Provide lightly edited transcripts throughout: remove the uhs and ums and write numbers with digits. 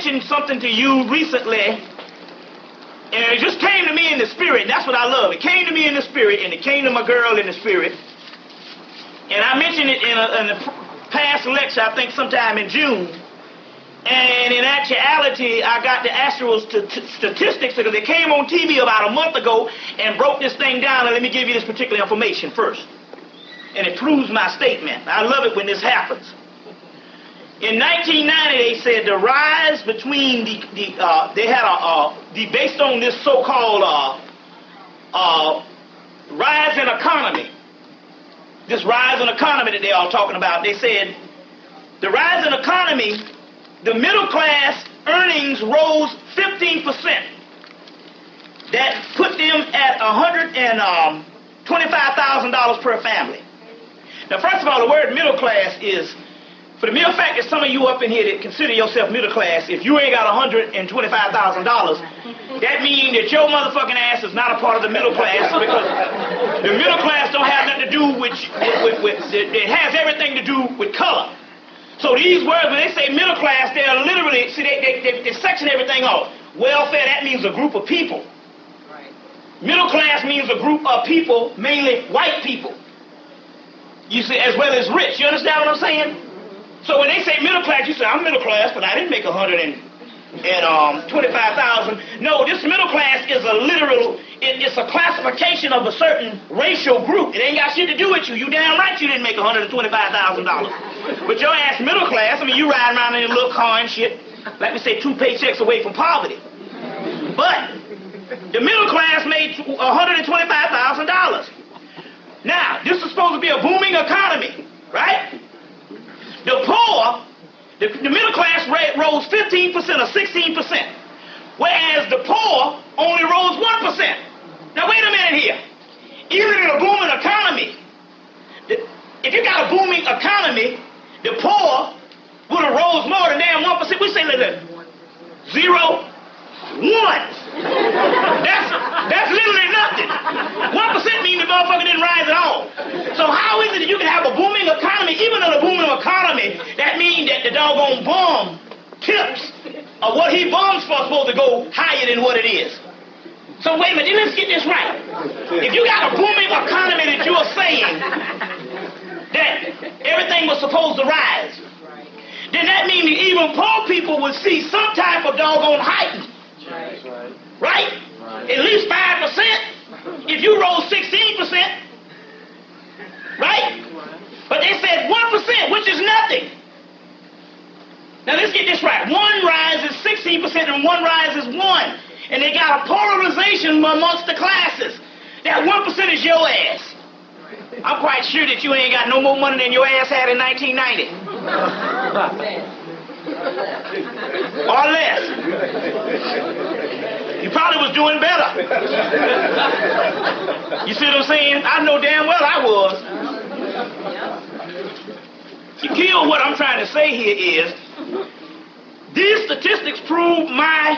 mentioned something to you recently, and it just came to me in the spirit. That's what I love. It came to me in the spirit, and it came to my girl in the spirit. And I mentioned it in a past lecture, I think sometime in June. And in actuality, I got the actual statistics because it came on TV about a month ago and broke this thing down. And let me give you this particular information first. And it proves my statement. I love it when this happens. In 1990, they said the rise between they had based on this so-called rise in economy. This rise in economy that they're all talking about. They said the rise in economy, the middle class earnings rose 15%. That put them at $125,000 per family. Now, first of all, the word middle class is, for the mere fact that some of you up in here that consider yourself middle class, if you ain't got $125,000, that means that your motherfucking ass is not a part of the middle class, because the middle class don't have nothing to do with it has everything to do with color. So these words, when they say middle class, they're literally, see, they section everything off. Welfare, that means a group of people. Right. Middle class means a group of people, mainly white people. You see, as well as rich. You understand what I'm saying? So when they say middle class, you say, I'm middle class, but I didn't make $125,000. No, this middle class is a literal, it's a classification of a certain racial group. It ain't got shit to do with you. You damn right you didn't make $125,000. But your ass middle class, I mean, you ride around in a little car and shit, like we say, 2 paychecks away from poverty. But the middle class made $125,000. Now, this is supposed to be a booming economy, right? The poor, the middle class rate rose 15% or 16%, whereas the poor only rose 1%. Now, wait a minute here. Even in a booming economy, if you got a booming economy, the poor would have rose more than damn 1%. We say, look, 0, 1. That's literally nothing. 1% means the motherfucker didn't rise at all. So how is it that you can have a booming economy, even in a booming economy, that means that the doggone bomb tips of what he bombs for is supposed to go higher than what it is? So wait a minute, let's get this right. If you got a booming economy that you are saying that everything was supposed to rise, then that means that even poor people would see some type of doggone heightened. Right? At least 5%. If you rose 16%. Right? But they said 1%, which is nothing. Now let's get this right. One rise is 16% and one rise is 1. And they got a polarization amongst the classes. That 1% is your ass. I'm quite sure that you ain't got no more money than your ass had in 1990. Or less. You probably was doing better. You see what I'm saying? I know damn well I was. You kill what I'm trying to say here is, these statistics prove my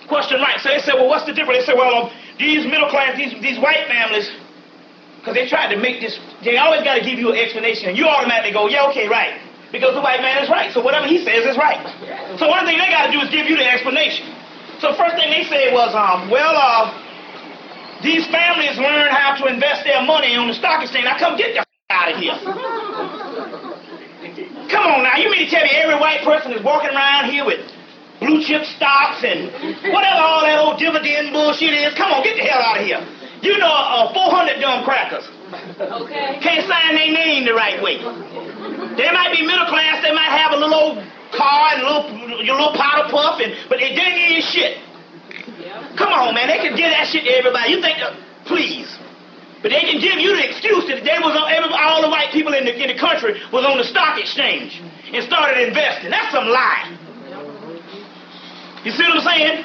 question right. So they said, well, what's the difference? They said, well, these middle class, these white families, because they tried to make this, they always got to give you an explanation, and you automatically go, yeah, okay, right. Because the white man is right. So whatever he says is right. So one thing they got to do is give you the explanation. So first thing they said was, these families learn how to invest their money on the stock exchange. Now come get the out of here. Come on now, you mean to tell me every white person is walking around here with blue chip stocks and whatever all that old dividend bullshit is? Come on, get the hell out of here. You know 400 dumb crackers. Okay. Can't sign their name the right way. They might be middle class, they might have a little old car and your little powder puff, but they didn't need shit. Come on, man, they can give that shit to everybody. You think, please. But they can give you the excuse that they was all the white people in the country was on the stock exchange and started investing. That's some lie. You see what I'm saying?